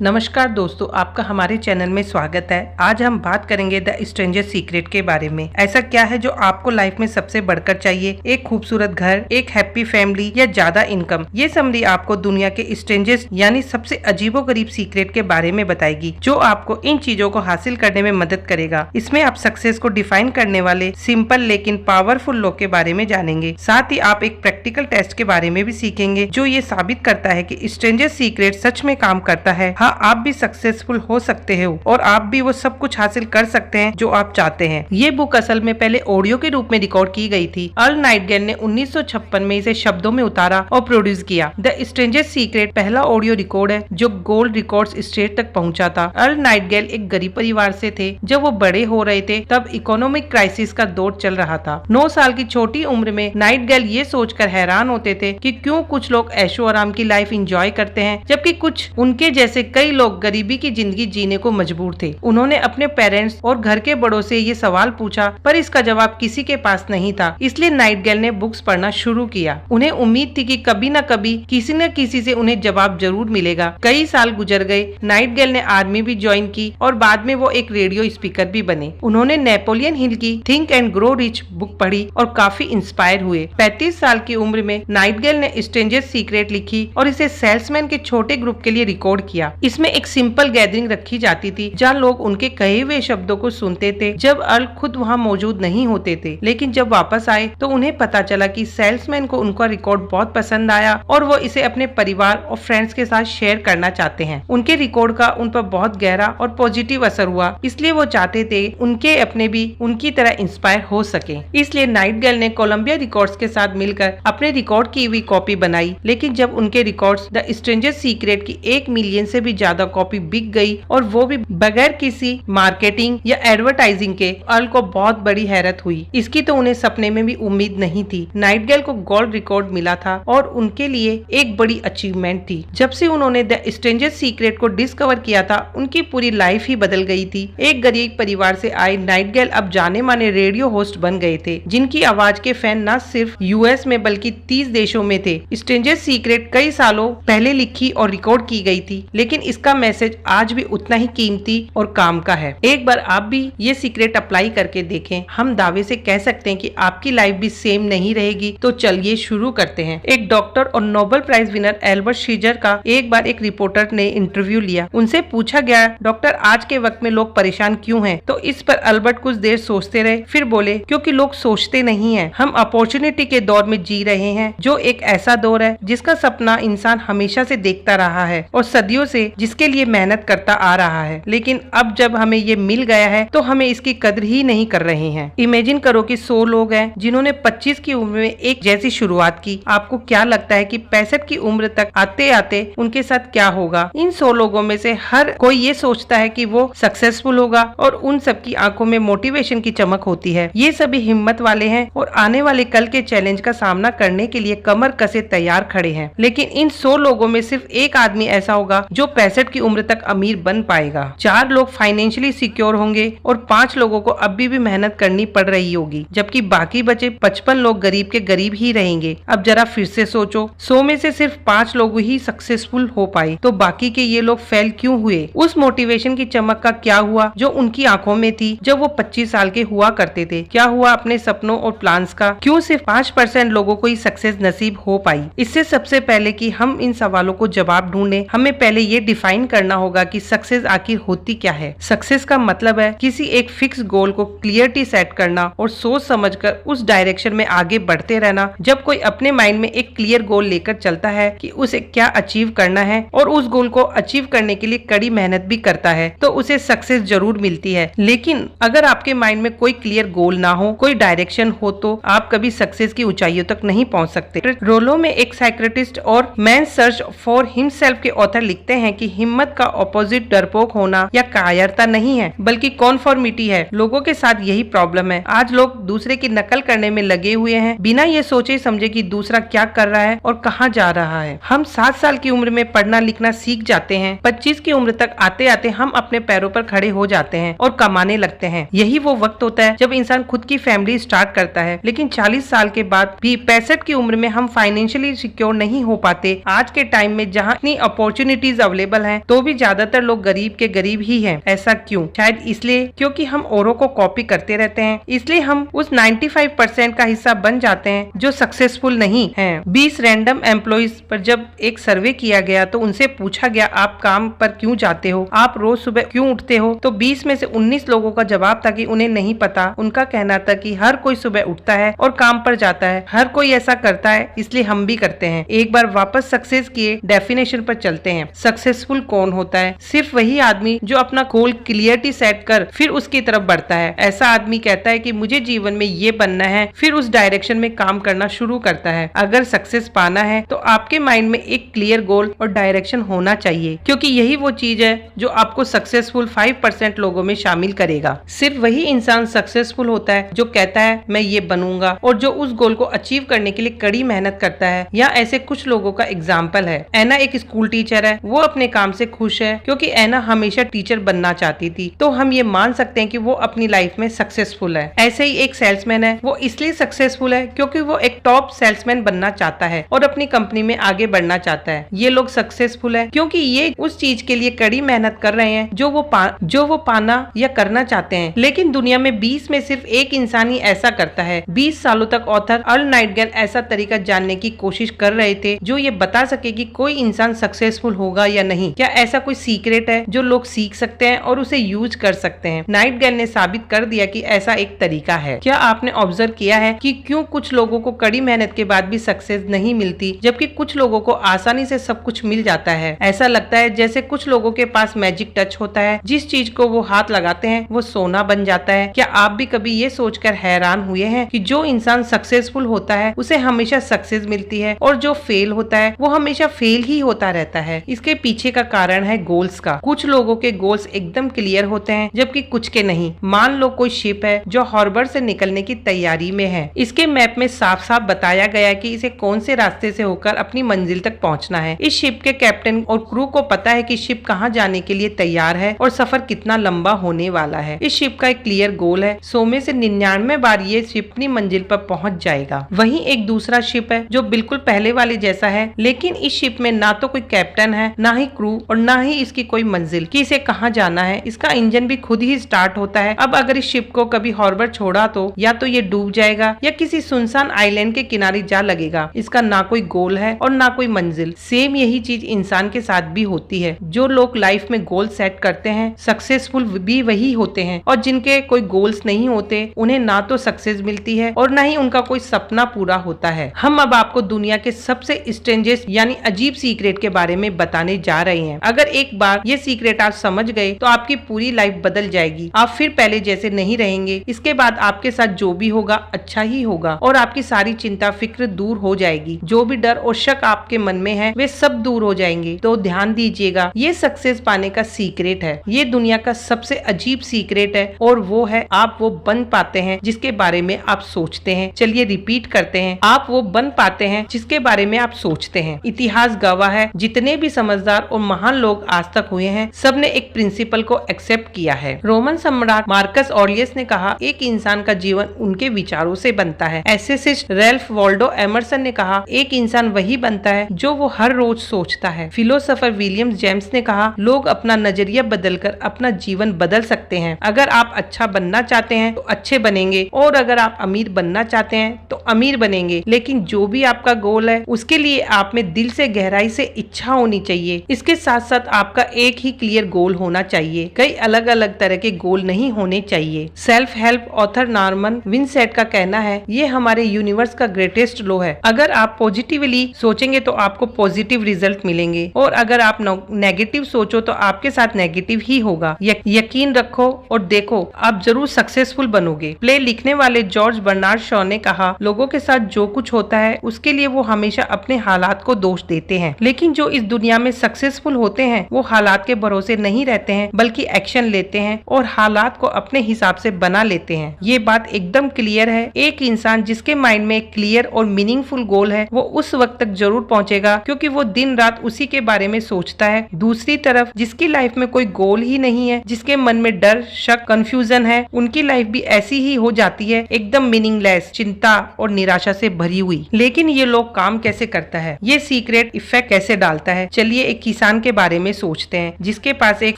नमस्कार दोस्तों, आपका हमारे चैनल में स्वागत है। आज हम बात करेंगे द स्ट्रेंजर सीक्रेट के बारे में। ऐसा क्या है जो आपको लाइफ में सबसे बढ़कर चाहिए? एक खूबसूरत घर, एक हैप्पी फैमिली या ज्यादा इनकम? ये समरी आपको दुनिया के स्ट्रेंजर्स यानी सबसे अजीबोगरीब सीक्रेट के बारे में बताएगी, जो आपको इन चीजों को हासिल करने में मदद करेगा। इसमें आप सक्सेस को डिफाइन करने वाले सिंपल लेकिन पावरफुल लोग के बारे में जानेंगे। साथ ही आप एक प्रैक्टिकल टेस्ट के बारे में भी सीखेंगे, जो ये साबित करता है कि स्ट्रेंजर सीक्रेट सच में काम करता है। हाँ, आप भी सक्सेसफुल हो सकते हो और आप भी वो सब कुछ हासिल कर सकते हैं जो आप चाहते हैं। ये बुक असल में पहले ऑडियो के रूप में रिकॉर्ड की गई थी। अर्ल नाइटगेल ने 1956 में इसे शब्दों में उतारा और प्रोड्यूस किया। द स्ट्रेंजर सीक्रेट पहला ऑडियो रिकॉर्ड है जो गोल्ड रिकॉर्ड्स स्टेज तक पहुंचा था। अर्ल नाइटगेल एक गरीब परिवार से थे। जब वो बड़े हो रहे थे तब इकोनॉमिक क्राइसिस का दौर चल रहा था। 9 साल की छोटी उम्र में नाइटगेल ये सोचकर हैरान होते थे कि क्यों कुछ लोग ऐशो आराम की लाइफ एंजॉय करते हैं जबकि कुछ उनके जैसे कई लोग गरीबी की जिंदगी जीने को मजबूर थे। उन्होंने अपने पेरेंट्स और घर के बड़ों से ये सवाल पूछा, पर इसका जवाब किसी के पास नहीं था। इसलिए नाइटगेल ने बुक्स पढ़ना शुरू किया। उन्हें उम्मीद थी कि कभी न कभी किसी न किसी से उन्हें जवाब जरूर मिलेगा। कई साल गुजर गए। नाइटगेल ने आर्मी भी ज्वाइन की और बाद में वो एक रेडियो स्पीकर भी बने। उन्होंने नेपोलियन हिल की think and grow rich book पढ़ी और काफी इंस्पायर हुए। 35 साल की उम्र में नाइटगेल ने स्ट्रेंजर सीक्रेट लिखी और इसे सेल्समैन के छोटे ग्रुप के लिए रिकॉर्ड किया। इसमें एक सिंपल गैदरिंग रखी जाती थी जहाँ लोग उनके कहे हुए शब्दों को सुनते थे जब अर्ल खुद वहाँ मौजूद नहीं होते थे। लेकिन जब वापस आए तो उन्हें पता चला कि सेल्समैन को उनका रिकॉर्ड बहुत पसंद आया और वो इसे अपने परिवार और फ्रेंड्स के साथ शेयर करना चाहते हैं। उनके रिकॉर्ड का उन पर बहुत गहरा और पॉजिटिव असर हुआ, इसलिए वो चाहते थे उनके अपने भी उनकी तरह इंस्पायर हो सके। इसलिए नाइटगेल ने कोलंबिया रिकॉर्ड्स के साथ मिलकर अपने रिकॉर्ड की हुई कॉपी बनाई। लेकिन जब उनके रिकॉर्ड्स द स्ट्रेंजर सीक्रेट की 1 मिलियन से भी ज्यादा कॉपी बिक गई और वो भी बगैर किसी मार्केटिंग या एडवर्टाइजिंग के, अर्ल को बहुत बड़ी हैरत हुई। इसकी तो उन्हें सपने में भी उम्मीद नहीं थी। नाइटगेल को गोल्ड रिकॉर्ड मिला था और उनके लिए एक बड़ी अचीवमेंट थी। जब से उन्होंने द स्ट्रेंजर सीक्रेट को डिस्कवर किया था उनकी पूरी लाइफ ही बदल गई थी। एक गरीब परिवार से आए नाइटगेल अब जाने माने रेडियो होस्ट बन गए थे, जिनकी आवाज के फैन न सिर्फ यूएस में बल्कि 30 देशों में थे। स्ट्रेंजर सीक्रेट कई सालों पहले लिखी और रिकॉर्ड की गई थी, लेकिन इसका मैसेज आज भी उतना ही कीमती और काम का है। एक बार आप भी ये सीक्रेट अप्लाई करके देखें। हम दावे से कह सकते हैं कि आपकी लाइफ भी सेम नहीं रहेगी। तो चलिए शुरू करते हैं। एक डॉक्टर और नोबेल प्राइज विनर एल्बर्ट शीजर का एक बार एक रिपोर्टर ने इंटरव्यू लिया। उनसे पूछा गया, डॉक्टर आज के वक्त में लोग परेशान क्यों हैं? तो इस पर अल्बर्ट कुछ देर सोचते रहे, फिर बोले, क्योंकि लोग सोचते नहीं हैं। हम अपॉर्चुनिटी के दौर में जी रहे हैं, जो एक ऐसा दौर है जिसका सपना इंसान हमेशा से देखता रहा है और सदियों से जिसके लिए मेहनत करता आ रहा है। लेकिन अब जब हमें ये मिल गया है तो हमें इसकी कदर ही नहीं कर रहे हैं। इमेजिन करो कि 100 लोग हैं जिन्होंने 25 की उम्र में एक जैसी शुरुआत की। आपको क्या लगता है कि 65 की उम्र तक आते आते उनके साथ क्या होगा? इन 100 लोगों में से हर कोई ये सोचता है कि वो सक्सेसफुल होगा और उन सबकी आंखों में मोटिवेशन की चमक होती है। ये सभी हिम्मत वाले हैं और आने वाले कल के चैलेंज का सामना करने के लिए कमर कसे तैयार खड़े हैं। लेकिन इन 100 लोगों में सिर्फ एक आदमी ऐसा होगा जो 65 की उम्र तक अमीर बन पाएगा। 4 लोग फाइनेंशियली सिक्योर होंगे और 5 लोगों को अभी भी मेहनत करनी पड़ रही होगी, जबकि बाकी बचे 55 लोग गरीब के गरीब ही रहेंगे। अब जरा फिर से सोचो, 100 में से सिर्फ 5 लोग ही सक्सेसफुल हो पाए, तो बाकी के ये लोग फेल क्यों हुए? उस मोटिवेशन की चमक का क्या हुआ जो उनकी आंखों में थी जब वो 25 साल के हुआ करते थे? क्या हुआ अपने सपनों और प्लान्स का? क्यों सिर्फ 5% लोगों को ही सक्सेस नसीब हो पाई? इससे सबसे पहले कि हम इन सवालों को जवाब ढूंढे, हमें पहले ये डिफाइन करना होगा कि सक्सेस आखिर होती क्या है। सक्सेस का मतलब है किसी एक फिक्स गोल को क्लियरिटी सेट करना और सोच समझकर उस डायरेक्शन में आगे बढ़ते रहना। जब कोई अपने माइंड में एक क्लियर गोल लेकर चलता है कि उसे क्या अचीव करना है और उस गोल को अचीव करने के लिए कड़ी मेहनत भी करता है, तो उसे सक्सेस जरूर मिलती है। लेकिन अगर आपके माइंड में कोई क्लियर गोल ना हो, कोई डायरेक्शन हो, तो आप कभी सक्सेस की ऊंचाइयों तक नहीं पहुंच सकते। रोलो में एक साइकियाट्रिस्ट और मैन सर्च फॉर हिमसेल्फ के ऑथर लिखते हैं कि हिम्मत का ऑपोजिट डरपोक होना या कायरता नहीं है, बल्कि कॉन्फॉर्मिटी है। लोगों के साथ यही प्रॉब्लम है। आज लोग दूसरे की नकल करने में लगे हुए हैं, बिना ये सोचे समझे कि दूसरा क्या कर रहा है और कहाँ जा रहा है। हम 7 साल की उम्र में पढ़ना लिखना सीख जाते हैं। 25 की उम्र तक आते आते हम अपने पैरों पर खड़े हो जाते हैं और कमाने लगते हैं। यही वो वक्त होता है जब इंसान खुद की फैमिली स्टार्ट करता है। लेकिन 40 साल के बाद भी 65 की उम्र में हम फाइनेंशियली सिक्योर नहीं हो पाते। आज के टाइम में जहाँ इतनी अपॉर्चुनिटीज अवेलेबल स्टेबल हैं, तो भी ज्यादातर लोग गरीब के गरीब ही हैं। ऐसा क्यों? शायद इसलिए क्योंकि हम औरों को कॉपी करते रहते हैं, इसलिए हम उस 95% का हिस्सा बन जाते हैं जो सक्सेसफुल नहीं हैं। 20 रैंडम एम्प्लॉइज पर जब एक सर्वे किया गया तो उनसे पूछा गया, आप काम पर क्यों जाते हो, आप रोज सुबह क्यों उठते हो? तो 20 में से 19 लोगों का जवाब था कि उन्हें नहीं पता। उनका कहना था कि हर कोई सुबह उठता है और काम पर जाता है, हर कोई ऐसा करता है, इसलिए हम भी करते हैं। एक बार वापस सक्सेस किए डेफिनेशन पर चलते हैं। सक्सेसफुल कौन होता है? सिर्फ वही आदमी जो अपना गोल क्लियरिटी सेट कर फिर उसकी तरफ बढ़ता है। ऐसा आदमी कहता है कि मुझे जीवन में ये बनना है, फिर उस डायरेक्शन में काम करना शुरू करता है। अगर सक्सेस पाना है तो आपके माइंड में एक क्लियर गोल और डायरेक्शन होना चाहिए, क्योंकि यही वो चीज है जो आपको सक्सेसफुल 5% लोगों में शामिल करेगा। सिर्फ वही इंसान सक्सेसफुल होता है जो कहता है मैं ये बनूंगा और जो उस गोल को अचीव करने के लिए कड़ी मेहनत करता है। या ऐसे कुछ लोगों का एग्जाम्पल है। एना एक स्कूल टीचर है, वो अपने काम से खुश है क्योंकि एना हमेशा टीचर बनना चाहती थी, तो हम ये मान सकते हैं कि वो अपनी लाइफ में सक्सेसफुल है। ऐसे ही एक सेल्समैन है, वो इसलिए सक्सेसफुल है क्योंकि वो एक टॉप सेल्समैन बनना चाहता है और अपनी कंपनी में आगे बढ़ना चाहता है। ये लोग सक्सेसफुल है क्योंकि ये उस चीज के लिए कड़ी मेहनत कर रहे हैं जो वो पाना या करना चाहते हैं। लेकिन दुनिया में 20 में सिर्फ एक इंसान ही ऐसा करता है। 20 सालों तक ऑथर अर्ल नाइटिंगेल ऐसा तरीका जानने की कोशिश कर रहे थे जो ये बता सके कि कोई इंसान सक्सेसफुल होगा या नहीं। क्या ऐसा कोई सीक्रेट है जो लोग सीख सकते हैं और उसे यूज कर सकते हैं? नाइटिंगेल ने साबित कर दिया कि ऐसा एक तरीका है। क्या आपने ऑब्जर्व किया है कि क्यों कुछ लोगों को कड़ी मेहनत के बाद भी सक्सेस नहीं मिलती, जबकि कुछ लोगों को आसानी से सब कुछ मिल जाता है? ऐसा लगता है जैसे कुछ लोगों के पास मैजिक टच होता है, जिस चीज को वो हाथ लगाते हैं वो सोना बन जाता है। क्या आप भी कभी ये सोचकर हैरान हुए हैं कि जो इंसान सक्सेसफुल होता है उसे हमेशा सक्सेस मिलती है और जो फेल होता है वो हमेशा फेल ही होता रहता है? इसके पीछे का कारण है गोल्स का। कुछ लोगों के गोल्स एकदम क्लियर होते हैं जबकि कुछ के नहीं। मान लो कोई शिप है जो हार्बर से निकलने की तैयारी में है। इसके मैप में साफ साफ बताया गया है कि इसे कौन से रास्ते से होकर अपनी मंजिल तक पहुंचना है। इस शिप के कैप्टन और क्रू को पता है कि शिप कहां जाने के लिए तैयार है और सफर कितना लंबा होने वाला है। इस शिप का एक क्लियर गोल है, 100 में से 99 बार ये शिप अपनी मंजिल पर पहुंच जाएगा। वहीं एक दूसरा शिप है जो बिल्कुल पहले वाले जैसा है, लेकिन इस शिप में ना तो कोई कैप्टन है, ना ही क्रू और ना ही इसकी कोई मंजिल कि इसे कहां जाना है। इसका इंजन भी खुद ही स्टार्ट होता है। अब अगर इस शिप को कभी हार्बर छोड़ा तो या तो ये डूब जाएगा या किसी सुनसान आइलैंड के किनारे जा लगेगा। इसका ना कोई गोल है और ना कोई मंजिल। सेम यही चीज इंसान के साथ भी होती है। जो लोग लाइफ में गोल सेट करते हैं सक्सेसफुल भी वही होते हैं, और जिनके कोई गोल्स नहीं होते उन्हें ना तो सक्सेस मिलती है और ना ही उनका कोई सपना पूरा होता है। हम अब आपको दुनिया के सबसे स्ट्रेंजेस्ट यानी अजीब सीक्रेट के बारे में बताने जा रहे हैं। अगर एक बार ये सीक्रेट आप समझ गए तो आपकी पूरी लाइफ बदल जाएगी। आप फिर पहले जैसे नहीं रहेंगे। इसके बाद आपके साथ जो भी होगा अच्छा ही होगा और आपकी सारी चिंता फिक्र दूर हो जाएगी। जो भी डर और शक आपके मन में है वे सब दूर हो जाएंगे। तो ध्यान दीजिएगा, ये सक्सेस पाने का सीक्रेट है। ये दुनिया का सबसे अजीब सीक्रेट है और वो है आप वो बन पाते हैं जिसके बारे में आप सोचते हैं। चलिए रिपीट करते हैं, आप वो बन पाते हैं जिसके बारे में आप सोचते हैं। इतिहास गवाह है, जितने भी समझदार और महान लोग आज तक हुए हैं सबने एक प्रिंसिपल को एक्सेप्ट किया है। रोमन सम्राट मार्कस ऑरेलियस ने कहा, एक इंसान का जीवन उनके विचारों से बनता है। एसेसिस्ट रैल्फ वॉल्डो एमरसन ने कहा, एक इंसान वही बनता है जो वो हर रोज सोचता है। फिलोसोफर विलियम जेम्स ने कहा, लोग अपना नजरिया बदलकर अपना जीवन बदल सकते हैं। अगर आप अच्छा बनना चाहते हैं तो अच्छे बनेंगे और अगर आप अमीर बनना चाहते हैं तो अमीर बनेंगे। लेकिन जो भी आपका गोल है उसके लिए आप में दिल से गहराई से इच्छा होनी चाहिए। इसके साथ साथ आपका एक ही क्लियर गोल होना चाहिए, कई अलग अलग तरह के गोल नहीं होने चाहिए। Self help author Norman Vincent का कहना है, ये हमारे यूनिवर्स का ग्रेटेस्ट लॉ है। अगर आप पॉजिटिवली सोचेंगे तो आपको पॉजिटिव रिजल्ट मिलेंगे और अगर आप नेगेटिव सोचो तो आपके साथ नेगेटिव ही होगा। यकीन रखो और देखो, आप जरूर सक्सेसफुल बनोगे। प्ले लिखने वाले जॉर्ज बर्नार्ड शॉ ने कहा, लोगों के साथ जो कुछ होता है उसके लिए वो हमेशा अपने हालात को दोष देते हैं, लेकिन जो इस दुनिया में सक्सेसफुल होते हैं वो हालात के भरोसे नहीं रहते हैं बल्कि एक्शन लेते हैं और हालात को अपने हिसाब से बना लेते हैं। ये बात एकदम क्लियर है। एक इंसान जिसके माइंड में क्लियर और मीनिंगफुल गोल है वो उस वक्त तक जरूर पहुंचेगा क्योंकि वो दिन रात उसी के बारे में सोचता है। दूसरी तरफ जिसकी लाइफ में कोई गोल ही नहीं है, जिसके मन में डर शक कंफ्यूजन है, उनकी लाइफ भी ऐसी ही हो जाती है, एकदम मीनिंगलेस, चिंता और निराशा से भरी हुई। लेकिन ये लोग काम कैसे करता है, ये सीक्रेट इफेक्ट कैसे डालता है, चलिए एक किसान के बारे में सोचते हैं जिसके पास एक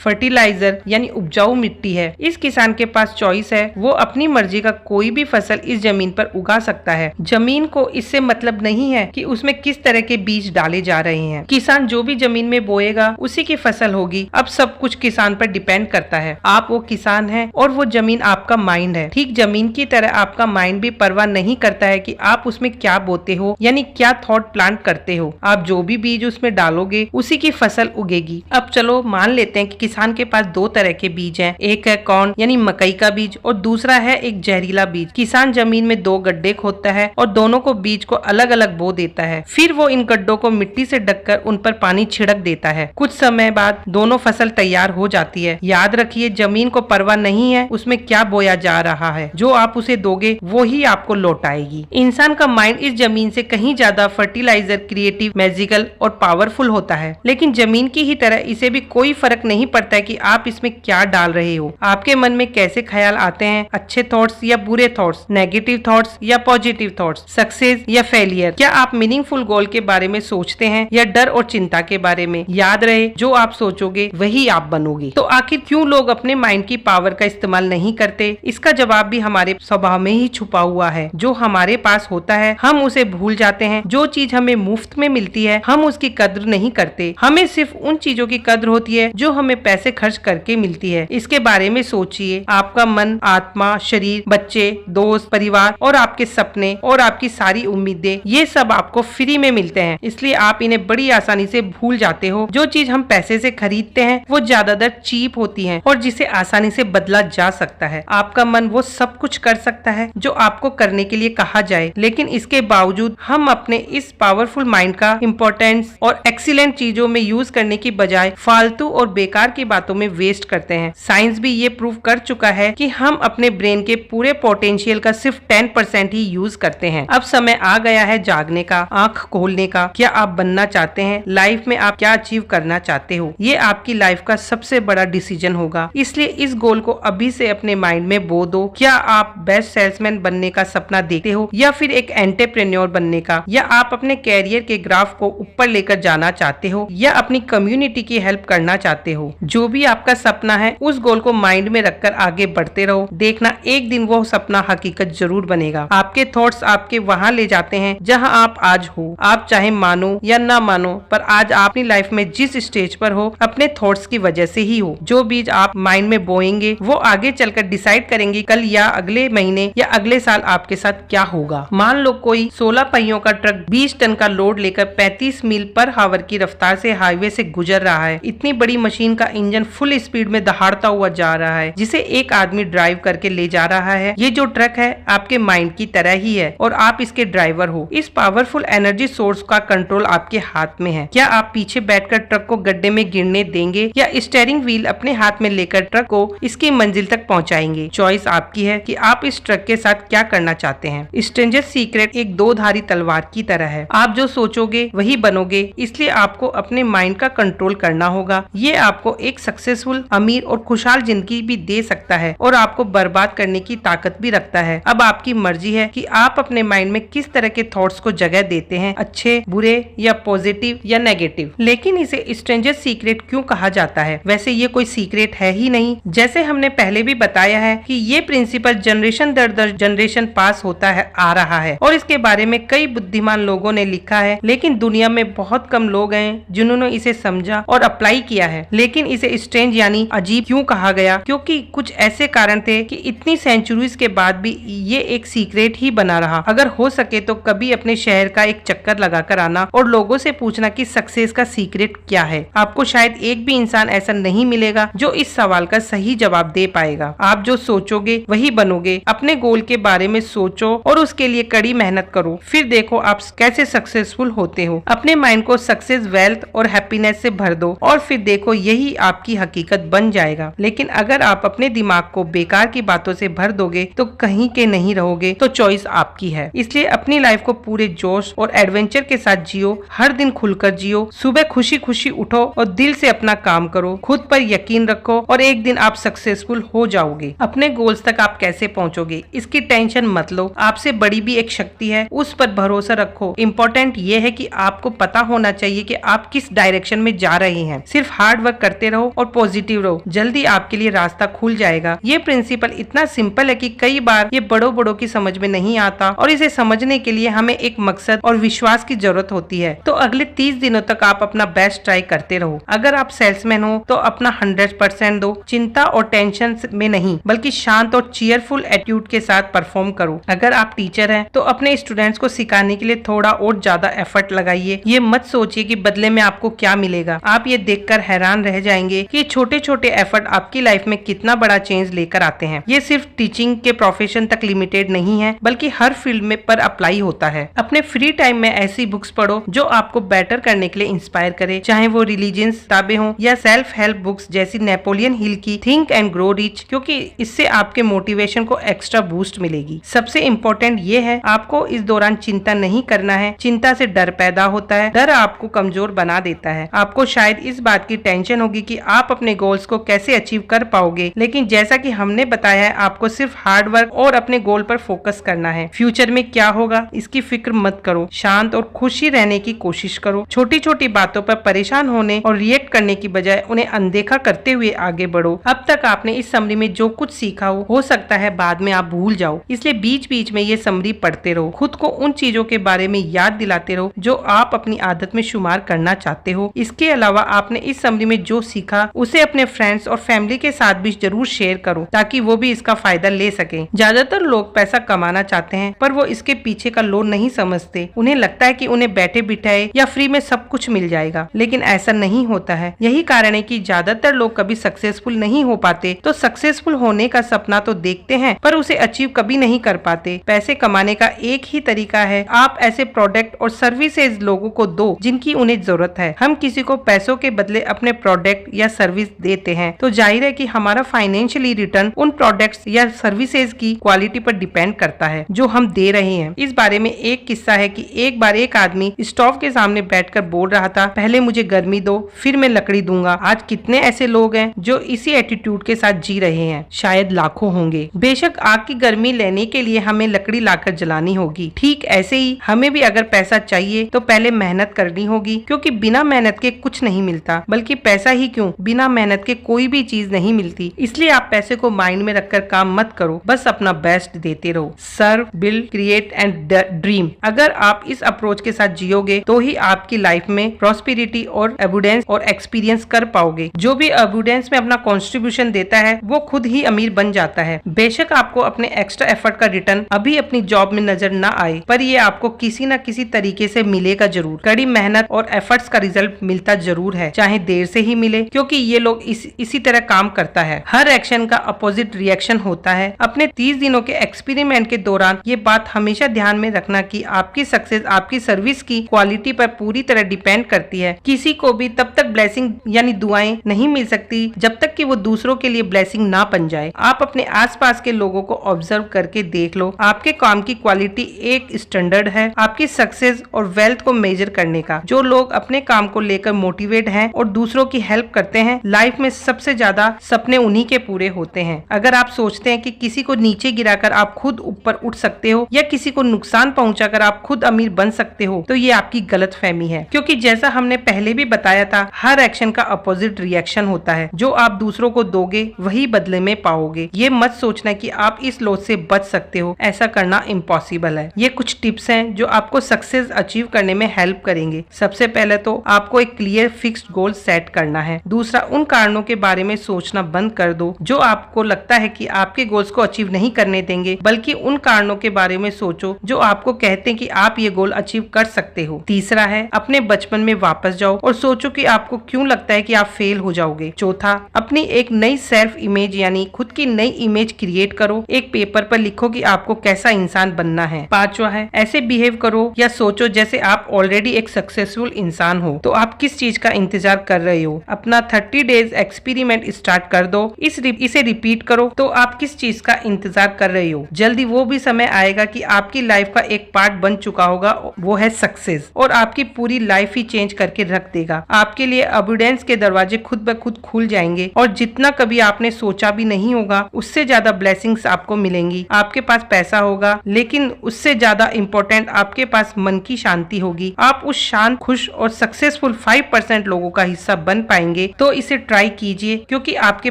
फर्टिलाइजर यानी उपजाऊ मिट्टी है। इस किसान के पास चॉइस है, वो अपनी मर्जी का कोई भी फसल इस जमीन पर उगा सकता है। जमीन को इससे मतलब नहीं है कि उसमें किस तरह के बीज डाले जा रहे हैं। किसान जो भी जमीन में बोएगा उसी की फसल होगी। अब सब कुछ किसान पर डिपेंड करता है। आप वो किसान हैं और वो जमीन आपका माइंड है। ठीक जमीन की तरह आपका माइंड भी परवाह नहीं करता है कि आप उसमें क्या बोते हो, यानी क्या थॉट प्लांट करते हो। आप जो भी बीज उसमें डालोगे उसी की फसल उगेगी। अब चलो मान लेते हैं कि किसान के पास दो तरह के बीज हैं। एक है कॉर्न यानी मकई का बीज और दूसरा है एक जहरीला बीज। किसान जमीन में दो गड्ढे खोदता है और दोनों को बीज को अलग अलग बो देता है। फिर वो इन गड्ढों को मिट्टी से ढककर उन पर पानी छिड़क देता है। कुछ समय बाद दोनों फसल तैयार हो जाती है। याद रखिए, जमीन को परवाह नहीं है उसमें क्या बोया जा रहा है। जो आप उसे दोगे वो ही आपको लौट आएगी। इंसान का माइंड इस जमीन से कहीं ज्यादा फर्टिलाइजर, क्रिएटिव, मैजिकल और पावरफुल होता है। लेकिन जमीन की ही तरह इसे भी कोई फर्क नहीं पड़ता है कि आप इसमें क्या डाल रहे हो। आपके मन में कैसे ख्याल आते हैं, अच्छे थॉट्स या बुरे थॉट्स, नेगेटिव थॉट्स या पॉजिटिव थॉट्स, सक्सेस या फेलियर। क्या आप मीनिंगफुल गोल के बारे में सोचते हैं या डर और चिंता के बारे में। याद रहे, जो आप सोचोगे वही आप बनोगे। तो आखिर क्यों लोग अपने माइंड की पावर का इस्तेमाल नहीं करते? इसका जवाब भी हमारे स्वभाव में ही छुपा हुआ है। जो हमारे पास होता है हम उसे भूल जाते हैं। जो चीज हमें मुफ्त में मिलती है हम उसकी कद्र नहीं करते। हमें सिर्फ उन चीजों की कद्र होती है जो हमें पैसे खर्च करके मिलती है। इसके बारे में सोचिए। आपका मन, आत्मा, शरीर, बच्चे, दोस्त, परिवार और आपके सपने और आपकी सारी उम्मीदें, ये सब आपको फ्री में मिलते हैं। इसलिए आप इन्हें बड़ी आसानी से भूल जाते हो। जो चीज हम पैसे से खरीदते हैं वो ज्यादातर चीप होती है और जिसे आसानी से बदला जा सकता है। आपका मन वो सब कुछ कर सकता है जो आपको करने के लिए कहा जाए, लेकिन इसके बावजूद हम अपने इस पावरफुल माइंड का इम्पोर्टेंस और एक्सीलेंट चीजों में यूज करने की बजाय फालतू और बेकार की बातों में वेस्ट करते हैं। साइंस भी ये प्रूव कर चुका है कि हम अपने ब्रेन के पूरे पोटेंशियल का सिर्फ 10% ही यूज करते हैं। अब समय आ गया है जागने का, आंख खोलने का। क्या आप बनना चाहते हैं? लाइफ में आप क्या अचीव करना चाहते हो? ये आपकी लाइफ का सबसे बड़ा डिसीजन होगा। इसलिए इस गोल को अभी से अपने माइंड में बो दो। क्या आप बेस्ट सेल्समैन बनने का सपना देखते हो या फिर एक एंटरप्रेन्योर बनने का? या आप अपने कैरियर के ग्राफ को ऊपर लेकर जाना चाहते हो या अपनी कम्युनिटी की हेल्प करना चाहते हो? जो भी आपका सपना है उस गोल को माइंड में रखकर आगे बढ़ते रहो। देखना एक दिन वो सपना हकीकत जरूर बनेगा। आपके थॉट्स आपके वहाँ ले जाते हैं जहाँ आप आज हो। आप चाहे मानो या ना मानो, पर आज आप अपनी लाइफ में जिस स्टेज पर हो अपने थॉट्स की वजह से ही हो। जो बीज आप माइंड में बोएंगे वो आगे चलकर डिसाइड करेंगे कल या अगले महीने या अगले साल आपके साथ क्या होगा। मान लो कोई 16 पहियों का ट्रक 20 टन का लोड लेकर 35 मील पर आवर की रफ्तार से हाईवे से गुजर रहा है। इतनी बड़ी मशीन का इंजन फुल स्पीड में दहाड़ता हुआ जा रहा है जिसे एक आदमी ड्राइव करके ले जा रहा है। ये जो ट्रक है आपके माइंड की तरह ही है और आप इसके ड्राइवर हो। इस पावरफुल एनर्जी सोर्स का कंट्रोल आपके हाथ में है। क्या आप पीछे बैठकर ट्रक को गड्ढे में गिरने देंगे या स्टीयरिंग व्हील अपने हाथ में लेकर ट्रक को इसकी मंजिल तक पहुंचाएंगे? चॉइस आपकी है कि आप इस ट्रक के साथ क्या करना चाहते हैं। स्ट्रेंजर सीक्रेट एक दो धारी तलवार की तरह है। आप जो सोचोगे वही बनोगे, इसलिए आपको अपने माइंड का कंट्रोल करना होगा। ये आपको एक सक्सेसफुल, अमीर और खुशहाल जिंदगी भी दे सकता है और आपको बर्बाद करने की ताकत भी रखता है। अब आपकी मर्जी है कि आप अपने माइंड में किस तरह के थॉट्स को जगह देते हैं, अच्छे, बुरे या पॉजिटिव या नेगेटिव। लेकिन इसे स्ट्रेंजर सीक्रेट क्यों कहा जाता है? वैसे ये कोई सीक्रेट है ही नहीं। जैसे हमने पहले भी बताया है कि ये प्रिंसिपल जनरेशन दर जनरेशन पास होता है आ रहा है और इसके बारे में कई बुद्धिमान लोगों ने लिखा है, लेकिन दुनिया में बहुत कम लोग हैं जिन्होंने इसे समझा और अप्लाई किया है। लेकिन इसे स्ट्रेंज यानी अजीब क्यों कहा गया? क्योंकि कुछ ऐसे कारण थे कि इतनी सेंचुरीज के बाद भी ये एक सीक्रेट ही बना रहा। अगर हो सके तो कभी अपने शहर का एक चक्कर लगाकर आना और लोगों से पूछना कि सक्सेस का सीक्रेट क्या है। आपको शायद एक भी इंसान ऐसा नहीं मिलेगा जो इस सवाल का सही जवाब दे पाएगा। आप जो सोचोगे वही बनोगे। अपने गोल के बारे में सोचो और उसके लिए कड़ी मेहनत करो, फिर देखो आप कैसे सक्सेसफुल होते हो। अपने माइंड को सक्सेस, वेल्थ और हैप्पीनेस से भर दो और फिर देखो यही आपकी हकीकत बन जाएगा। लेकिन अगर आप अपने दिमाग को बेकार की बातों से भर दोगे तो कहीं के नहीं रहोगे। तो चॉइस आपकी है। इसलिए अपनी लाइफ को पूरे जोश और एडवेंचर के साथ जियो। हर दिन खुलकर जियो। सुबह खुशी खुशी उठो और दिल से अपना काम करो। खुद पर यकीन रखो और एक दिन आप सक्सेसफुल हो जाओगे। अपने गोल्स तक आप कैसे पहुंचोगे इसकी टेंशन मत लो। आपसे बड़ी भी एक शक्ति है, उस पर भरोसा रखो। इम्पोर्टेंट ये है कि आपको पता होना चाहिए कि आप किस डायरेक्शन में जा रहे हैं। सिर्फ हार्ड वर्क करते रहो और पॉजिटिव रहो, जल्दी आपके लिए रास्ता खुल जाएगा। ये प्रिंसिपल इतना सिंपल है कि कई बार ये बड़ों की समझ में नहीं आता और इसे समझने के लिए हमें एक मकसद और विश्वास की जरूरत होती है। तो अगले 30 दिनों तक आप अपना बेस्ट ट्राई करते रहो। अगर आप सेल्समैन हो तो अपना 100% दो, चिंता और टेंशन में नहीं बल्कि शांत और चीयरफुल एटीट्यूड के साथ परफॉर्म करो। अगर आप टीचर हैं तो अपने स्टूडेंट्स को सिखाने के लिए थोड़ा और ज्यादा एफर्ट लगाइए। ये मत सोचिए कि बदले में आपको क्या मिलेगा। आप ये देखकर हैरान रह जाएंगे कि छोटे छोटे एफर्ट आपकी लाइफ में कितना बड़ा चेंज लेकर आते हैं। ये सिर्फ टीचिंग के प्रोफेशन तक लिमिटेड नहीं है बल्कि हर फील्ड में पर अप्लाई होता है। अपने फ्री टाइम में ऐसी बुक्स पढ़ो जो आपको बेटर करने के लिए इंस्पायर करे, चाहे वो रिलीजियस किताबें हों या सेल्फ हेल्प बुक्स जैसी नेपोलियन हिल की थिंक एंड ग्रो रिच, क्योंकि इससे आपके मोटिवेशन को एक्स्ट्रा बूस्ट मिलेगी। सबसे इम्पोर्टेंट ये है आपको इस दौरान चिंता नहीं करना है। चिंता से डर पैदा होता है, डर आपको कमजोर बना देता है। आपको शायद इस बात की टेंशन होगी कि आप अपने गोल्स को कैसे अचीव कर पाओगे, लेकिन जैसा कि हमने बताया है आपको सिर्फ हार्ड वर्क और अपने गोल पर फोकस करना है। फ्यूचर में क्या होगा इसकी फिक्र मत करो, शांत और खुशी रहने की कोशिश करो। छोटी छोटी बातों पर परेशान होने और रिएक्ट करने की बजाय उन्हें अनदेखा करते हुए आगे बढ़ो। अब तक आपने इस समरी में जो कुछ सीखा हो सकता है बाद में आप भूल जाओ, इसलिए बीच बीच में ये समरी पढ़ते रहो। खुद को उन चीजों के बारे में याद दिलाते रहो जो आप अपनी आदत में शुमार करना चाहते हो। इसके अलावा आपने इस समरी में जो सीखा उसे अपने फ्रेंड्स और फैमिली के साथ भी जरूर शेयर करो ताकि वो भी इसका फायदा ले सके। ज्यादातर लोग पैसा कमाना चाहते हैं पर वो इसके पीछे का लोन नहीं समझते। उन्हें लगता है कि उन्हें बैठे बिठाए या फ्री में सब कुछ मिल जाएगा, लेकिन ऐसा नहीं होता है। यही कारण है कि ज्यादातर लोग कभी सक्सेसफुल नहीं हो पाते। तो सक्सेसफुल होने का सपना तो देखते हैं पर उसे अचीव कभी नहीं कर पाते। पैसे कमाने का एक ही तरीका है, आप ऐसे प्रोडक्ट और सर्विसेज लोगों को दो जिनकी उन्हें जरूरत है। हम किसी को पैसों के बदले अपने प्रोडक्ट या सर्विस देते हैं तो जाहिर है कि हमारा फाइनेंशियली रिटर्न उन प्रोडक्ट्स या सर्विसेज की क्वालिटी पर डिपेंड करता है जो हम दे रहे हैं। इस बारे में एक किस्सा है कि एक बार एक आदमी स्टोव के सामने बैठकर बोल रहा था, पहले मुझे गर्मी दो फिर मैं लकड़ी दूंगा। आज कितने ऐसे लोग हैं जो इसी एटीट्यूड के साथ जी रहे हैं? शायद लाखों होंगे। बेशक आग की गर्मी लेने के लिए हमें लकड़ी लाकर जलानी होगी, ठीक ऐसे ही हमें भी अगर पैसा चाहिए तो पहले मेहनत करनी होगी, क्योंकि बिना मेहनत के कुछ नहीं मिलता। बल्कि पैसा ही क्यों, बिना मेहनत के कोई भी चीज नहीं मिलती। इसलिए आप पैसे को माइंड में रखकर काम मत करो, बस अपना बेस्ट देते रहो। सर्व, बिल्ड, क्रिएट एंड ड्रीम। अगर आप इस अप्रोच के साथ जियोगे तो ही आपकी लाइफ में प्रॉस्पेरिटी और एबुडेंस और एक्सपीरियंस कर पाओगे। जो भी एबुडेंस में अपना कॉन्ट्रीब्यूशन देता है वो खुद ही अमीर बन जाता है। बेशक आपको अपने एक्स्ट्रा एफर्ट का रिटर्न अभी अपनी जॉब में नजर न आए, पर ये आपको किसी न किसी तरीके से मिलेगा जरूर। कड़ी मेहनत और एफर्ट्स का रिजल्ट मिलता जरूर है, चाहे देर से ही मिले, क्योंकि ये लोग इसी तरह काम करता है। हर एक्शन का अपोजिट रिएक्शन होता है। अपने 30 दिनों के एक्सपेरिमेंट के दौरान ये बात हमेशा ध्यान में रखना कि आपकी सक्सेस आपकी सर्विस की क्वालिटी पर पूरी तरह डिपेंड करती है। किसी को भी तब तक ब्लेसिंग यानी दुआएं नहीं मिल सकती जब तक कि वो दूसरों के लिए ब्लेसिंग ना बन जाए। आप अपने आसपास के लोगों को ऑब्जर्व करके देख लो, आपके काम की क्वालिटी एक स्टैंडर्ड है आपकी सक्सेस और वेल्थ को मेजर करने का। जो लोग अपने काम को लेकर मोटिवेट हैं और दूसरों की हेल्प करते हैं, लाइफ में सबसे ज्यादा सपने उन्हीं के पूरे होते हैं। अगर आप सोचते हैं कि किसी को नीचे गिराकर आप खुद ऊपर उठ सकते हो या किसी को नुकसान पहुंचाकर आप खुद अमीर बन सकते हो, तो ये आपकी गलतफहमी है। क्योंकि जैसा हमने पहले भी बताया था, हर एक्शन का अपोजिट रिएक्शन होता है। जो आप दूसरों को दोगे वही बदले में पाओगे। ये मत सोचना कि आप इस लॉस से बच सकते हो, ऐसा करना इम्पॉसिबल है। ये कुछ टिप्स हैं जो आपको सक्सेस अचीव करने में हेल्प करेंगे। सबसे पहले तो आपको एक क्लियर फिक्स्ड गोल सेट करना है। दूसरा, उन कारणों के बारे में सोचना बंद कर दो जो आपको लगता है कि आपके गोल्स को अचीव नहीं करने देंगे, बल्कि उन कारणों के बारे में सोचो जो आपको कहते हैं कि आप ये गोल अचीव कर सकते हो। तीसरा है, अपने बचपन में वापस जाओ और सोचो कि आपको क्यों लगता है कि आप फेल हो जाओगे। चौथा, अपनी एक नई सेल्फ इमेज यानी खुद की नई इमेज क्रिएट करो। एक पेपर पर लिखो कि आपको कैसा इंसान बनना है। पांचवा है, ऐसे बिहेव करो या सोचो जैसे आप ऑलरेडी एक सक्सेसफुल इंसान हो। तो आप किस चीज का इंतजार कर रहे हो? अपना 30 डेज एक्सपेरिमेंट स्टार्ट कर दो। इसे रिपीट करो। तो आप किस चीज का इंतजार कर रहे हो? जल्दी वो भी समय आएगा कि आपकी लाइफ का एक पार्ट बन चुका होगा, वो है सक्सेस, और आपकी पूरी लाइफ ही चेंज करके रख देगा। आपके लिए अबुडेंस के दरवाजे खुद ब खुद खुल जाएंगे और जितना कभी आपने सोचा भी नहीं होगा उससे ज्यादा ब्लेसिंग्स आपको मिलेंगी। आपके पास पैसा होगा, लेकिन उससे ज्यादा इम्पोर्टेंट आपके पास मन की शांति होगी। आप उस शांत, खुश और सक्सेसफुल सक्सेसफुल 5% लोगों का हिस्सा बन पाएंगे तो इसे ट्राई कीजिए, क्योंकि आपके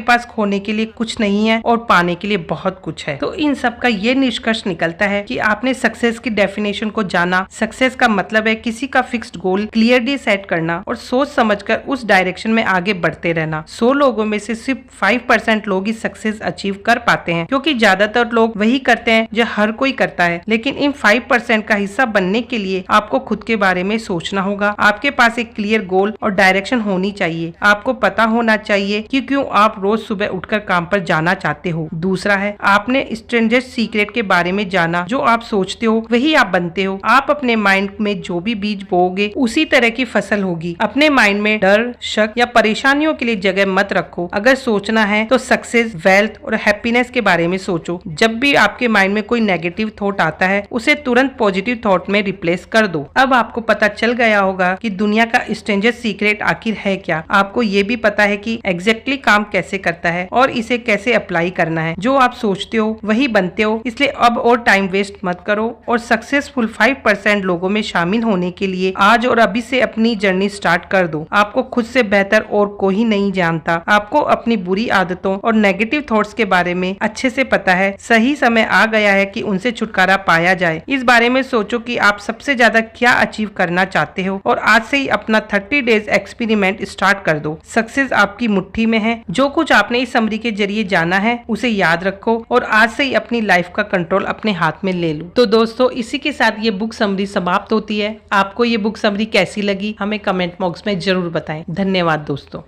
पास खोने के लिए कुछ नहीं है और पाने के लिए बहुत कुछ है। तो इन सब का ये निष्कर्ष निकलता है कि आपने सक्सेस की डेफिनेशन को जाना। सक्सेस का मतलब है किसी का फिक्स्ड गोल क्लियरली सेट करना और सोच समझकर उस डायरेक्शन में आगे बढ़ते रहना। 100 लोगों में से सिर्फ 5% लोग ही सक्सेस अचीव कर पाते हैं, क्योंकि ज्यादातर लोग वही करते हैं जो हर कोई करता है। लेकिन इन 5% का हिस्सा बनने के लिए आपको खुद के बारे में सोचना होगा। आपके पास एक क्लियर गोल और डायरेक्शन होनी चाहिए। आपको पता होना चाहिए कि क्यों आप रोज सुबह उठकर काम पर जाना चाहते हो। दूसरा है, आपने स्ट्रेंजर सीक्रेट के बारे में जाना। जो आप सोचते हो वही आप बनते हो। आप अपने माइंड में जो भी बीज बोओगे उसी तरह की फसल होगी। अपने माइंड में डर, शक या परेशानियों के लिए जगह मत रखो। अगर सोचना है तो सक्सेस, वेल्थ और हैप्पीनेस के बारे में सोचो। जब भी आपके माइंड में कोई नेगेटिव थॉट आता है उसे तुरंत पॉजिटिव थॉट में रिप्लेस कर दो। अब आपको पता चल गया होगा कि दुनिया का स्ट्रेंजर सीक्रेट आखिर है क्या। आपको ये भी पता है कि एग्जैक्टली काम कैसे करता है और इसे कैसे अप्लाई करना है। जो आप सोचते हो वही बनते हो, इसलिए अब और टाइम वेस्ट मत करो और सक्सेसफुल 5% लोगों में शामिल होने के लिए आज और अभी से अपनी जर्नी स्टार्ट कर दो। आपको खुद से बेहतर और कोई नहीं जानता। आपको अपनी बुरी आदतों और नेगेटिव थॉट्स के बारे में अच्छे से पता है। सही समय आ गया है कि उनसे छुटकारा पाया जाए। इस बारे में सोचो कि आप सबसे ज्यादा क्या अचीव करना चाहते हो और आज से ही अपना 30 डेज एक्सपेरिमेंट स्टार्ट कर दो। सक्सेस आपकी मुट्ठी में है। जो कुछ आपने इस समरी के जरिए जाना है उसे याद रखो और आज से ही अपनी लाइफ का कंट्रोल अपने हाथ में ले लो। तो दोस्तों, इसी के साथ ये बुक समरी समाप्त होती है। आपको ये बुक समरी कैसी लगी हमें कमेंट बॉक्स में जरूर बताएं। धन्यवाद दोस्तों।